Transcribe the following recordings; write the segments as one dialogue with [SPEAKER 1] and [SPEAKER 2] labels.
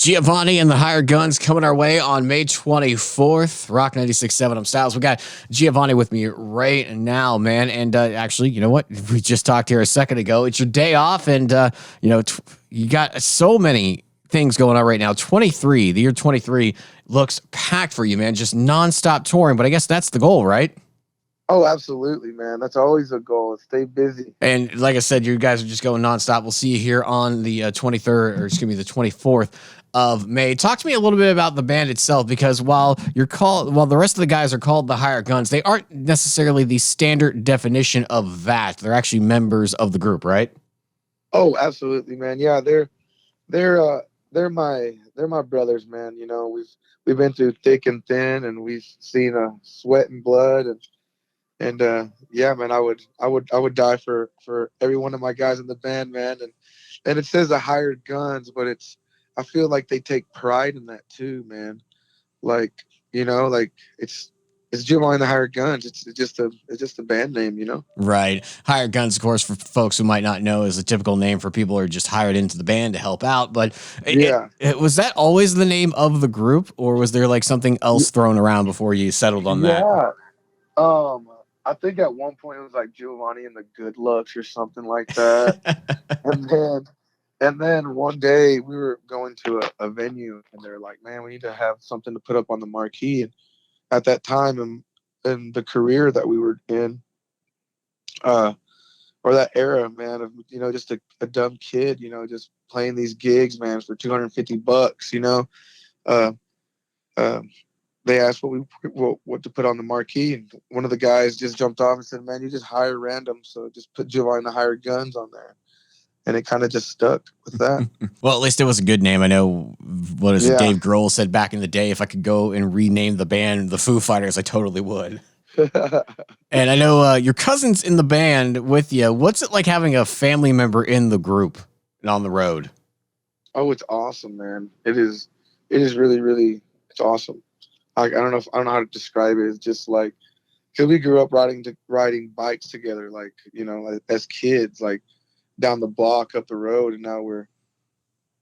[SPEAKER 1] Giovannie and the Hired Guns coming our way on May 24th. Rock 96.7. I'm Styles. We got Giovannie with me right now, man. And actually, you know what? We just talked here a second ago. It's your day off, and you got so many things going on right now. The year 23 looks packed for you, man. Just nonstop touring. But I guess that's the goal, right?
[SPEAKER 2] Oh, absolutely, man. That's always a goal. Stay busy.
[SPEAKER 1] And like I said, you guys are just going nonstop. We'll see you here on the 23rd, or excuse me, the 24th of May. Talk to me a little bit about the band itself, because while the rest of the guys are called the Hired Guns, they aren't necessarily the standard definition of that. They're actually members of the group, right?
[SPEAKER 2] Oh, absolutely, man. Yeah, they're my brothers, man. You know, we've been through thick and thin, and we've seen sweat and blood, and yeah, man, I would die for every one of my guys in the band, man. And it says the Hired Guns, but I feel like they take pride in that too, man. Like, like it's Giovanni the Hired Guns. It's just a band name, you know.
[SPEAKER 1] Right. Hired Guns, of course, for folks who might not know, is a typical name for people who are just hired into the band to help out. But
[SPEAKER 2] Yeah.
[SPEAKER 1] was that always the name of the group, or was there like something else thrown around before you settled on that?
[SPEAKER 2] Yeah. Um, I think at one point it was like Giovanni and the Good Looks or something like that. And then one day we were going to a venue, and they're like, "Man, we need to have something to put up on the marquee." And at that time, in the career that we were in, uh, or that era, man, of just a dumb kid, just playing these gigs, man, for $250, uh, um, they asked what to put on the marquee, and one of the guys just jumped off and said, "Man, you just hire random, so just put Giovanni the Hired Guns on there." And it kind of just stuck with that.
[SPEAKER 1] Well, at least it was a good name. I know, what is it?
[SPEAKER 2] Yeah.
[SPEAKER 1] Dave Grohl said back in the day, if I could go and rename the band the Foo Fighters, I totally would. And I know your cousin's in the band with you. What's it like having a family member in the group and on the road?
[SPEAKER 2] Oh, it's awesome, man. It is. It is really, really. It's awesome. I don't know how to describe it. It's just like, because we grew up riding bikes together, like, like, as kids, like down the block, up the road, and now we're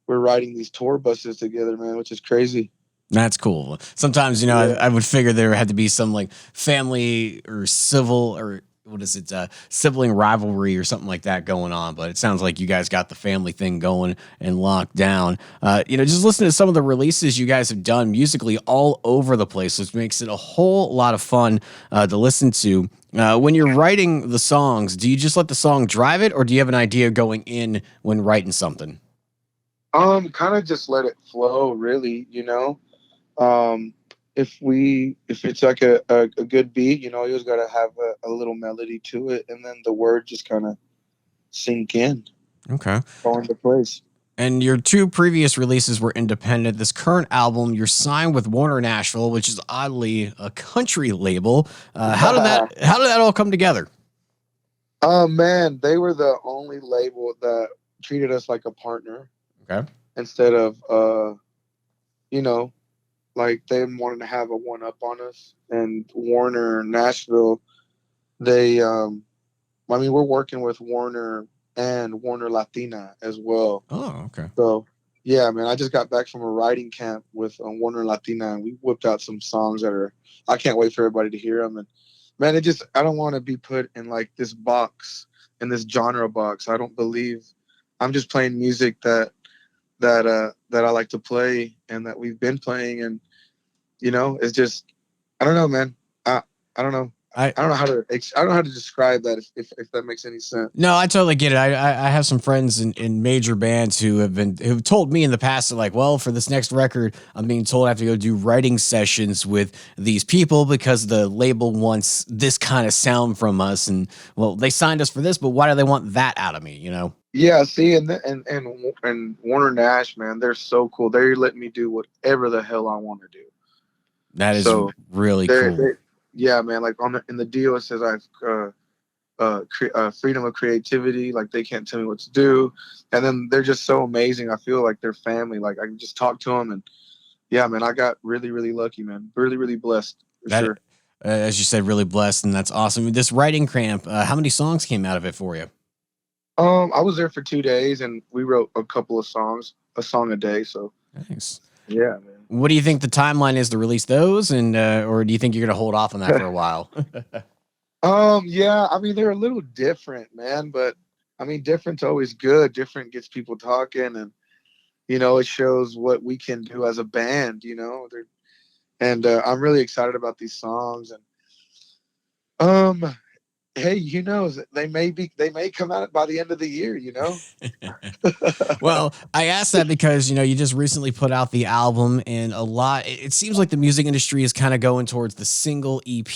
[SPEAKER 2] riding these tour buses together, man, which is crazy.
[SPEAKER 1] That's cool. Sometimes,
[SPEAKER 2] Yeah.
[SPEAKER 1] I would figure there had to be some like family or civil, or what is it, sibling rivalry or something like that going on. But it sounds like you guys got the family thing going and locked down. Just listening to some of the releases you guys have done musically all over the place, which makes it a whole lot of fun to listen to. When you're writing the songs, do you just let the song drive it, or do you have an idea going in when writing something?
[SPEAKER 2] Kind of just let it flow, really, Um, if it's like a good beat, you always got to have a little melody to it, and then the word just kind of sink in,
[SPEAKER 1] Okay.
[SPEAKER 2] fall into place.
[SPEAKER 1] And your two previous releases were independent. This current album, you're signed with Warner Nashville, which is oddly a country label. How did that all come together?
[SPEAKER 2] Oh man, they were the only label that treated us like a partner
[SPEAKER 1] Okay.
[SPEAKER 2] instead of you know, like they wanted to have a one up on us. And Warner Nashville, they I mean, we're working with Warner and Warner Latina as well.
[SPEAKER 1] Oh, okay.
[SPEAKER 2] So yeah, man, I just got back from a writing camp with Warner Latina, and we whipped out some songs that are, I can't wait for everybody to hear them. And man, I don't want to be put in like this box, in this genre box. I don't believe, I'm just playing music that I like to play and that we've been playing. And it's just, I don't know, man. I don't know.
[SPEAKER 1] I
[SPEAKER 2] I don't know how to describe that, if that makes any sense.
[SPEAKER 1] No, I totally get it. I have some friends in major bands who've told me in the past, they're like, well, for this next record, I'm being told I have to go do writing sessions with these people because the label wants this kind of sound from us, and well, they signed us for this, but why do they want that out of me?
[SPEAKER 2] Yeah, see, and Warner Nash, man, they're so cool. They let me do whatever the hell I want to do.
[SPEAKER 1] That is
[SPEAKER 2] So
[SPEAKER 1] really
[SPEAKER 2] they're,
[SPEAKER 1] cool.
[SPEAKER 2] they yeah, man. Like in the deal, it says I have freedom of creativity. Like they can't tell me what to do, and then they're just so amazing. I feel like they're family. Like I can just talk to them, and yeah, man, I got really, really lucky, man. Really, really blessed for
[SPEAKER 1] That,
[SPEAKER 2] sure.
[SPEAKER 1] as you said, really blessed, and that's awesome. This writing cramp, how many songs came out of it for you?
[SPEAKER 2] I was there for 2 days, and we wrote a couple of songs, a song a day. So
[SPEAKER 1] Nice.
[SPEAKER 2] Yeah, man.
[SPEAKER 1] What do you think the timeline is to release those, and or do you think you're gonna hold off on that for a while?
[SPEAKER 2] Yeah, I mean they're a little different, man, but I mean different's always good. Different gets people talking, and it shows what we can do as a band. And I'm really excited about these songs. And um, hey, they may come out by the end of the year.
[SPEAKER 1] Well, I asked that because you just recently put out the album, and a lot. It seems like the music industry is kind of going towards the single EP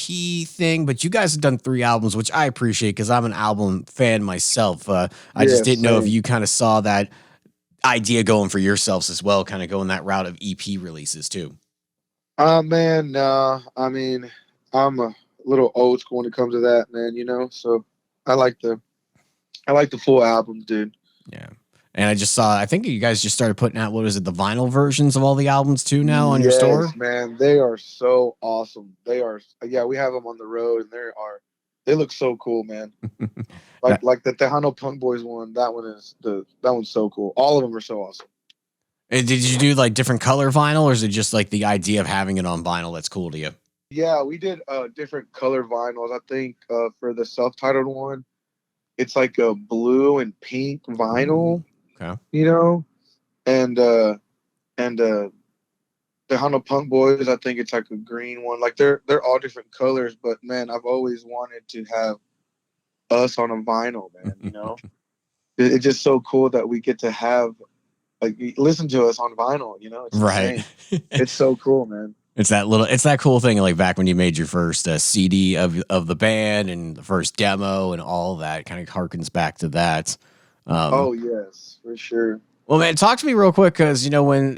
[SPEAKER 1] thing, but you guys have done 3 albums, which I appreciate because I'm an album fan myself. I just
[SPEAKER 2] Yeah,
[SPEAKER 1] didn't know if
[SPEAKER 2] same.
[SPEAKER 1] you kind of saw that idea going for yourselves as well, kind of going that route of EP releases too.
[SPEAKER 2] Man, no, I mean I'm a little old school when it comes to that, man. So I like the I like the full album, dude.
[SPEAKER 1] Yeah. And I just saw, I think you guys just started putting out, what is it, the vinyl versions of all the albums too now on your store?
[SPEAKER 2] Yes, man, they are so awesome. They are, yeah, we have them on the road, and they look so cool, man.
[SPEAKER 1] Uh,
[SPEAKER 2] Like the Tejano Punk Boys one. That one's so cool. All of them are so awesome.
[SPEAKER 1] Did you do like different color vinyl, or is it just like the idea of having it on vinyl that's cool to you?
[SPEAKER 2] Yeah, we did different color vinyls. I think for the self-titled one, it's like a blue and pink
[SPEAKER 1] Ooh,
[SPEAKER 2] vinyl,
[SPEAKER 1] okay.
[SPEAKER 2] and the Tejano Punk Boys, I think it's like a green one. Like they're all different colors, but man, I've always wanted to have us on a vinyl, man. It's just so cool that we get to have like listen to us on vinyl. It's
[SPEAKER 1] Right.
[SPEAKER 2] insane. It's so cool, man.
[SPEAKER 1] It's that cool thing like back when you made your first CD of the band and the first demo and all that kind of harkens back to that. Um,
[SPEAKER 2] Oh yes, for sure.
[SPEAKER 1] well, man, talk to me real quick because when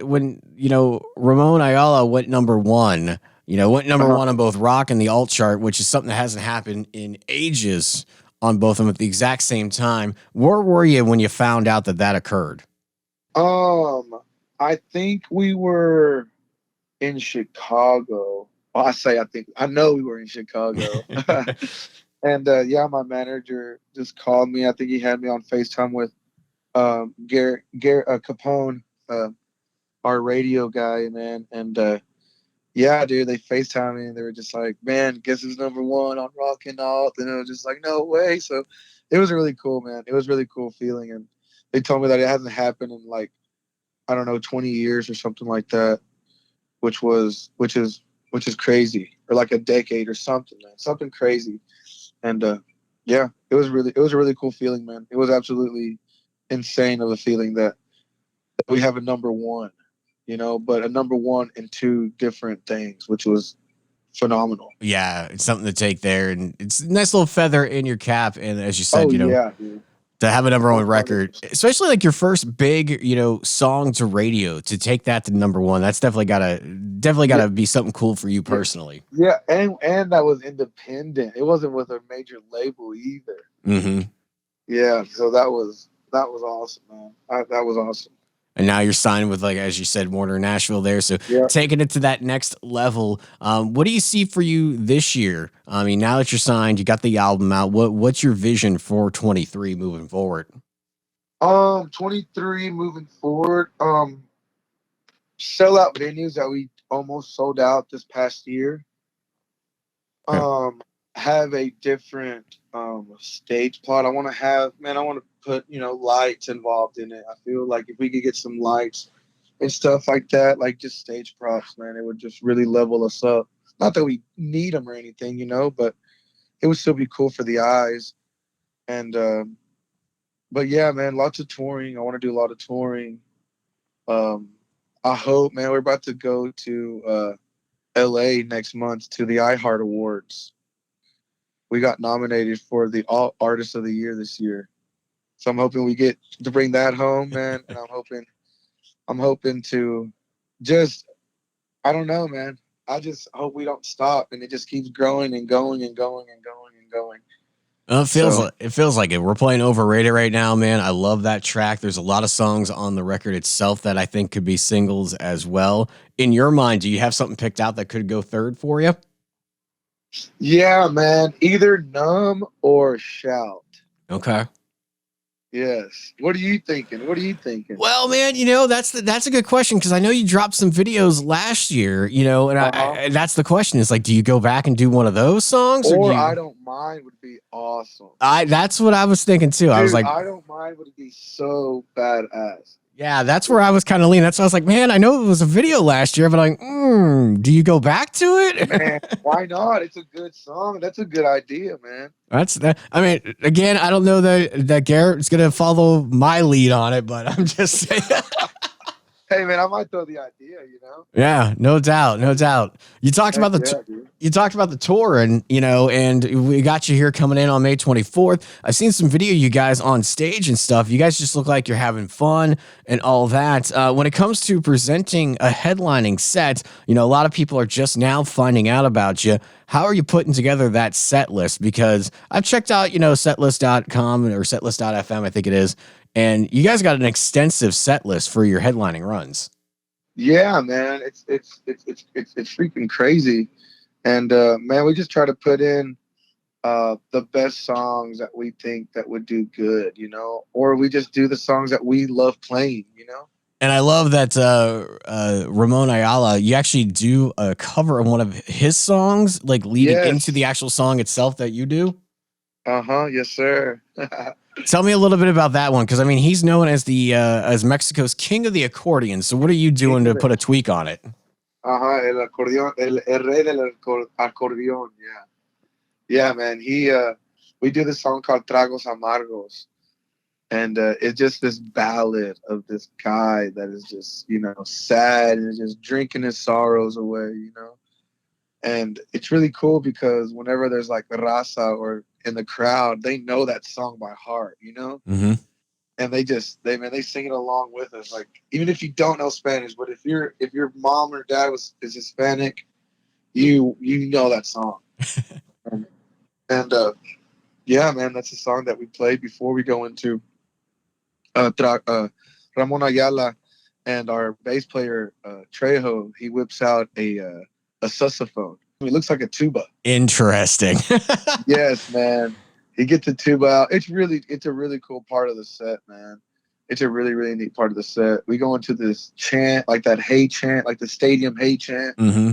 [SPEAKER 1] Ramon Ayala went number one, went number
[SPEAKER 2] Uh-huh.
[SPEAKER 1] one on both rock and the alt chart, which is something that hasn't happened in ages on both of them at the exact same time. Where were you when you found out that occurred?
[SPEAKER 2] I think we were in Chicago. Well, I think I know we were in Chicago. And yeah, my manager just called me. I think he had me on FaceTime with Garrett Capone, our radio guy, man. And yeah, dude, they FaceTime me and they were just like, "Man, guess who's number one on Rock and Alt?" And it was just like, "No way!" So it was really cool, man. It was really cool feeling, and they told me that it hasn't happened in like I don't know 20 years or something like that, which was which is crazy, or like a decade or something, man, something crazy. And yeah, it was a really cool feeling, man. It was absolutely insane of a feeling that we have a number one, but a number one in 2 different things, which was phenomenal.
[SPEAKER 1] Yeah, it's something to take there, and it's a nice little feather in your cap. And as you said,
[SPEAKER 2] Oh yeah, dude.
[SPEAKER 1] to have a number one record,
[SPEAKER 2] 100%.
[SPEAKER 1] especially like your first big, song to radio, to take that to number one, that's definitely
[SPEAKER 2] Yeah,
[SPEAKER 1] gotta be something cool for you
[SPEAKER 2] yeah,
[SPEAKER 1] personally.
[SPEAKER 2] yeah, and that was independent. It wasn't with a major label either.
[SPEAKER 1] Hmm.
[SPEAKER 2] Yeah, so that was awesome, man. That was awesome.
[SPEAKER 1] And now you're signed with, like as you said, Warner Nashville there. So
[SPEAKER 2] Yeah.
[SPEAKER 1] taking it to that next level. What do you see for you this year? I mean, now that you're signed, you got the album out. What's your vision for 23 moving forward?
[SPEAKER 2] 23 moving forward. Sell out venues that we almost sold out this past year.
[SPEAKER 1] Okay.
[SPEAKER 2] Um, have a different stage plot. I want to put lights involved in it. I feel like if we could get some lights and stuff like that, like just stage props, man, it would just really level us up. Not that we need them or anything, but it would still be cool for the eyes. And but yeah, man, lots of touring. I want to do a lot of touring. Um, I hope, man, we're about to go to LA next month to the iHeart Awards. We got nominated for the All Artist of the Year this year. So I'm hoping we get to bring that home, man. And I'm hoping to just I don't know, man. I just hope we don't stop and it just keeps growing and going and going and going and going. So
[SPEAKER 1] It feels like it. We're playing Overrated right now, man. I love that track. There's a lot of songs on the record itself that I think could be singles as well. In your mind, do you have something picked out that could go third for you?
[SPEAKER 2] yeah, man. Either numb or shout.
[SPEAKER 1] Okay.
[SPEAKER 2] Yes. What are you thinking? What are you thinking?
[SPEAKER 1] Well, man, that's a good question because I know you dropped some videos last year, and
[SPEAKER 2] Uh-huh.
[SPEAKER 1] that's the question is like, do you go back and do one of those songs or do
[SPEAKER 2] Or
[SPEAKER 1] you?
[SPEAKER 2] I Don't Mind would be awesome.
[SPEAKER 1] That's what I was thinking too. I was
[SPEAKER 2] Dude,
[SPEAKER 1] like,
[SPEAKER 2] I Don't Mind would be so badass.
[SPEAKER 1] yeah, that's where I was kind of leaning. That's why I was like, man, I know it was a video last year, but like, do you go back to
[SPEAKER 2] Man,
[SPEAKER 1] it?
[SPEAKER 2] why not? It's a good song. That's a good idea, man.
[SPEAKER 1] That's that. I mean, again, I don't know that Garrett's gonna follow my lead on it, but I'm just saying.
[SPEAKER 2] Hey, man, I might throw the idea, you know?
[SPEAKER 1] Yeah, no doubt, no doubt. You talked
[SPEAKER 2] Heck
[SPEAKER 1] about
[SPEAKER 2] yeah, dude.
[SPEAKER 1] you talked about the tour, and we got you here coming in on May 24th. I've seen some video of you guys on stage and stuff. You guys just look like you're having fun and all that. When it comes to presenting a headlining set, a lot of people are just now finding out about you. How are you putting together that set list? Because I've checked out, setlist.com or setlist.fm, I think it is, and you guys got an extensive set list for your headlining runs.
[SPEAKER 2] Yeah, man. It's freaking crazy. And man, we just try to put in the best songs that we think that would do good, or we just do the songs that we love playing.
[SPEAKER 1] And I love that Ramon Ayala, you actually do a cover of one of his songs, like leading into the
[SPEAKER 2] Yes.
[SPEAKER 1] actual song itself that you do.
[SPEAKER 2] Uh-huh. Yes, sir.
[SPEAKER 1] Tell me a little bit about that one, because I mean he's known as the as Mexico's king of the accordion. So what are you doing to put a tweak on it?
[SPEAKER 2] Uh-huh. El acordeón, el rey del acordeón. Yeah. Yeah, man. We do this song called Tragos Amargos. And it's just this ballad of this guy that is just, sad and is just drinking his sorrows away. And it's really cool because whenever there's like raza or in the crowd, they know that song by heart.
[SPEAKER 1] Mm-hmm.
[SPEAKER 2] And they sing it along with us. Like even if you don't know Spanish, but if your mom or dad is Hispanic, you know that song. And, and yeah, man, that's a song that we play before we go into Ramon Ayala and our bass player Trejo. He whips out a saxophone. It looks like a tuba.
[SPEAKER 1] Interesting.
[SPEAKER 2] Yes, man. He gets the tuba out. It's a really cool part of the set, man. It's a really, really neat part of the set. We go into this chant, like that hey chant, like the stadium hey chant.
[SPEAKER 1] Mm-hmm.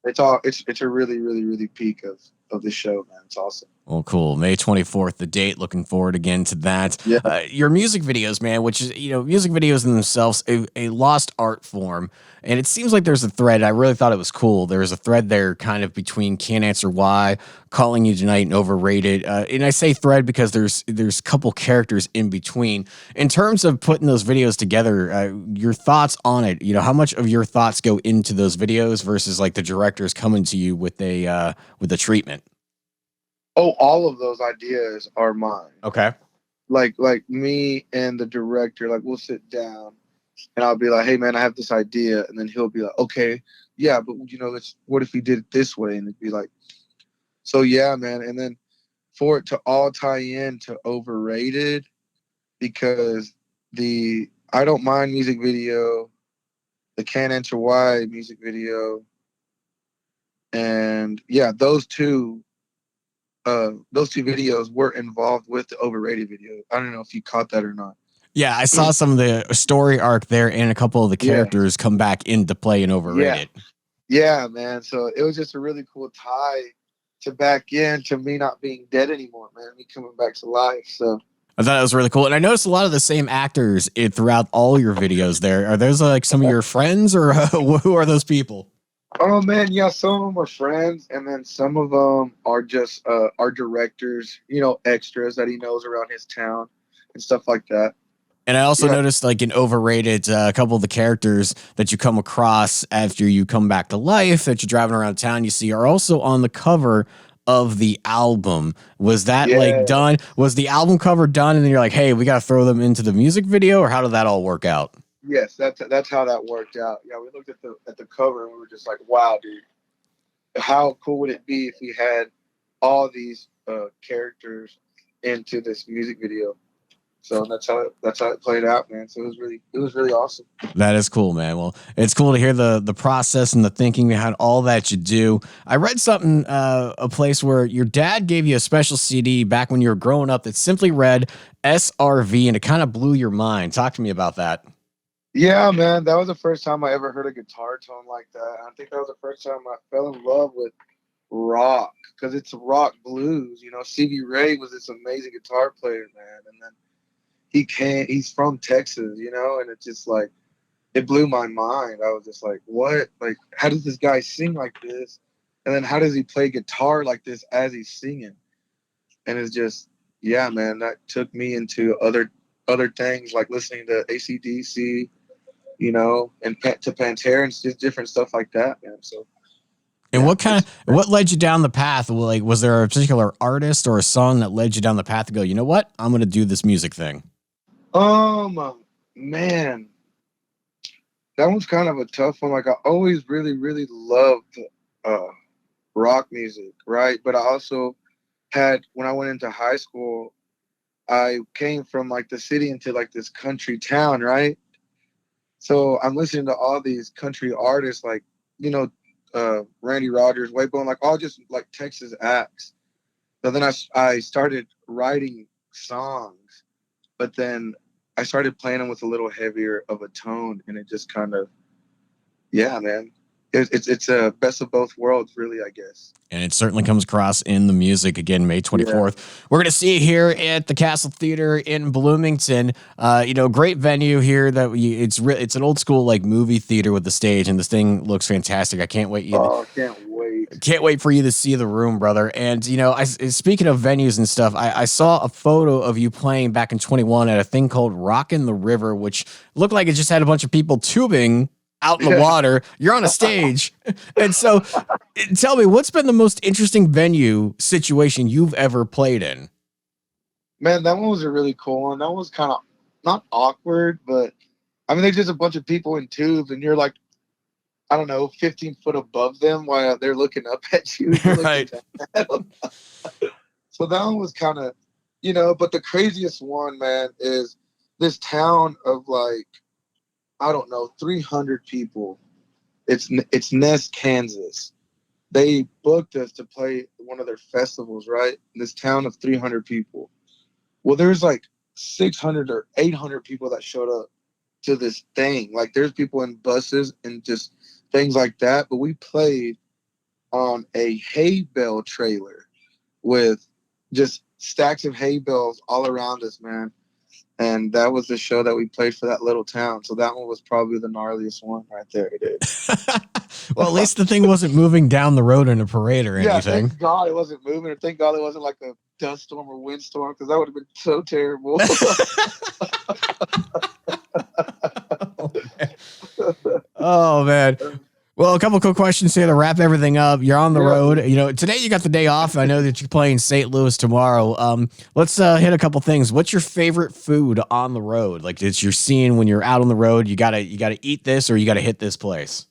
[SPEAKER 2] It's a really, really, really peak of the show, man. It's awesome.
[SPEAKER 1] Well, cool. May 24th, the date. Looking forward again to that.
[SPEAKER 2] Yeah.
[SPEAKER 1] Your music videos, man, which is, music videos in themselves, a lost art form. And it seems like there's a thread. I really thought it was cool. There was a thread there kind of between Can't Answer Why, Calling You Tonight, and Overrated. And I say thread because there's a couple characters in between. In terms of putting those videos together, your thoughts on it, how much of your thoughts go into those videos versus like the directors coming to you with a treatment?
[SPEAKER 2] Oh, all of those ideas are mine.
[SPEAKER 1] Okay.
[SPEAKER 2] Like me and the director, like we'll sit down and I'll be like, hey man, I have this idea, and then he'll be like, okay, yeah, but what if we did it this way? And it'd be like, so yeah, man. And then for it to all tie in to Overrated, because the I Don't Mind music video, the Can't Answer Why music video, and yeah, those two videos were involved with the Overrated video. I don't know if you caught that or not.
[SPEAKER 1] Yeah, I saw some of the story arc there and a couple of the characters come back into play and Overrated.
[SPEAKER 2] Yeah, man. So it was just a really cool tie to back in to me not being dead anymore, man. Me coming back to life. So
[SPEAKER 1] I thought it was really cool. And I noticed a lot of the same actors throughout all your videos there. Are those like some of your friends or who are those people?
[SPEAKER 2] oh man, yeah, some of them are friends, and then some of them are just our directors, extras that he knows around his town and stuff like that.
[SPEAKER 1] And I also noticed, like in Overrated, a couple of the characters that you come across after you come back to life that you're driving around town, you see are also on the cover of the album. Was that like done? Was the album cover done? And then you're like, hey, we got to throw them into the music video, or how did that all work out?
[SPEAKER 2] Yes, that's how that worked out. Yeah, we looked at the cover and we were just like, wow, dude, how cool would it be if we had all these characters into this music video? So that's how it played out, man. So it was really awesome.
[SPEAKER 1] That is cool, man. Well, it's cool to hear the process and the thinking behind all that you do. I read something, a place where your dad gave you a special CD back when you were growing up that simply read SRV, and it kind of blew your mind. Talk to me about that.
[SPEAKER 2] Yeah, man, that was the first time I ever heard a guitar tone like that. I think that was the first time I fell in love with rock because it's rock blues. You know, Stevie Ray was this amazing guitar player, man, and then he's from Texas, you know, and it's just like it blew my mind. I was just like, what? Like, how does this guy sing like this? And then how does he play guitar like this as he's singing? And it's just, yeah, man, that took me into other things like listening to AC/DC, you know, and to Pantera and just different stuff like that, man. So,
[SPEAKER 1] And
[SPEAKER 2] yeah,
[SPEAKER 1] what led you down the path? Like, was there a particular artist or a song that led you down the path to go, you know what? I'm going to do this music thing.
[SPEAKER 2] Man, that one's kind of a tough one. Like, I always really, really loved uh, rock music, right? But I also had, when I went into high school, I came from like the city into like this country town, right? So I'm listening to all these country artists, like, you know, Randy Rogers, Waybo, like all just like Texas acts. So then I started writing songs, but then I started playing them with a little heavier of a tone, and it just kind of, yeah, man, it's a best of both worlds, really, I guess.
[SPEAKER 1] And it certainly comes across in the music. Again, May 24th.
[SPEAKER 2] Yeah.
[SPEAKER 1] We're going to see it here at the Castle Theater in Bloomington. Great venue here. It's an old school like movie theater with the stage, and this thing looks fantastic. I can't wait.
[SPEAKER 2] Can't wait.
[SPEAKER 1] Can't wait for you to see the room, brother. And speaking of venues and stuff, I saw a photo of you playing back in 21 at a thing called Rockin' the River, which looked like it just had a bunch of people tubing out in the water. You're on a stage. And so tell me, what's been the most interesting venue situation you've ever played in?
[SPEAKER 2] Man, that one was a really cool one. That was kind of not awkward, but I mean, there's just a bunch of people in tubes, and you're like, I don't know, 15 foot above them while they're looking up at you.
[SPEAKER 1] Right.
[SPEAKER 2] At them. So that one was kind of, you know, but the craziest one, man, is this town of like, I don't know, 300 people. It's Ness, Kansas. They booked us to play one of their festivals, right? In this town of 300 people. Well, there's like 600 or 800 people that showed up to this thing. Like there's people in buses and just things like that. But we played on a hay bale trailer with just stacks of hay bales all around us, man. And that was the show that we played for that little town. So that one was probably the gnarliest one right there, dude.
[SPEAKER 1] Well, at least the thing wasn't moving down the road in a parade or anything.
[SPEAKER 2] Thank God it wasn't moving. Or thank God it wasn't like a dust storm or windstorm, because that would have been so terrible.
[SPEAKER 1] Oh, man. Well, a couple quick questions here to wrap everything up. You're on the road. You know, today you got the day off. I know that you're playing St. Louis tomorrow. Let's hit a couple things. What's your favorite food on the road? Like it's you're seeing when you're out on the road, you gotta eat this or you gotta hit this place.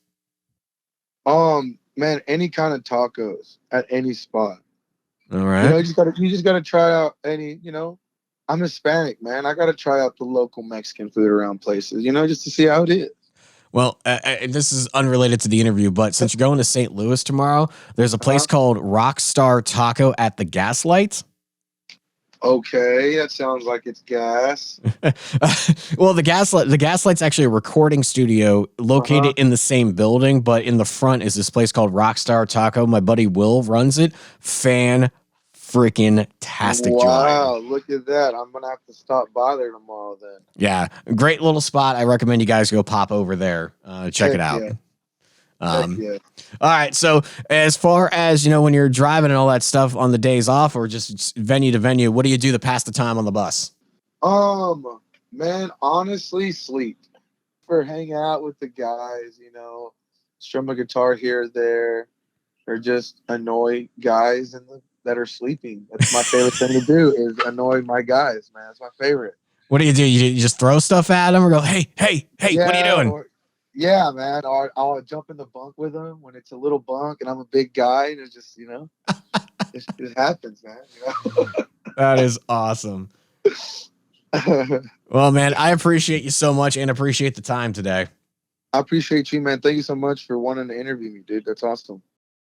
[SPEAKER 2] Man, any kind of tacos at any spot.
[SPEAKER 1] All right.
[SPEAKER 2] You know, you just gotta try out any, you know. I'm Hispanic, man. I gotta try out the local Mexican food around places, you know, just to see how it is.
[SPEAKER 1] Well, this is unrelated to the interview, but since you're going to St. Louis tomorrow, there's a place called Rockstar Taco at the Gaslight.
[SPEAKER 2] Okay, that sounds like it's gas.
[SPEAKER 1] Well, the Gaslight's actually a recording studio located in the same building, but in the front is this place called Rockstar Taco. My buddy Will runs it. Freaking tastic joint.
[SPEAKER 2] Wow, look at that. I'm going to have to stop by there tomorrow then.
[SPEAKER 1] Yeah, great little spot. I recommend you guys go pop over there. Check it out.
[SPEAKER 2] Yeah.
[SPEAKER 1] All right. So as far as, you know, when you're driving and all that stuff on the days off or just venue to venue, what do you do to pass the time on the bus?
[SPEAKER 2] Man, honestly, sleep. For hanging out with the guys, you know, strum a guitar here or there, or just annoy guys that are sleeping. That's my favorite thing to do is annoy my guys, man. That's my favorite.
[SPEAKER 1] What do? You just throw stuff at them or go, hey, what are you doing?
[SPEAKER 2] Yeah, man. Or I'll jump in the bunk with them when it's a little bunk and I'm a big guy and it's just, you know, it happens, man. You know?
[SPEAKER 1] That is awesome. Well, man, I appreciate you so much and appreciate the time today.
[SPEAKER 2] I appreciate you, man. Thank you so much for wanting to interview me, dude. That's awesome.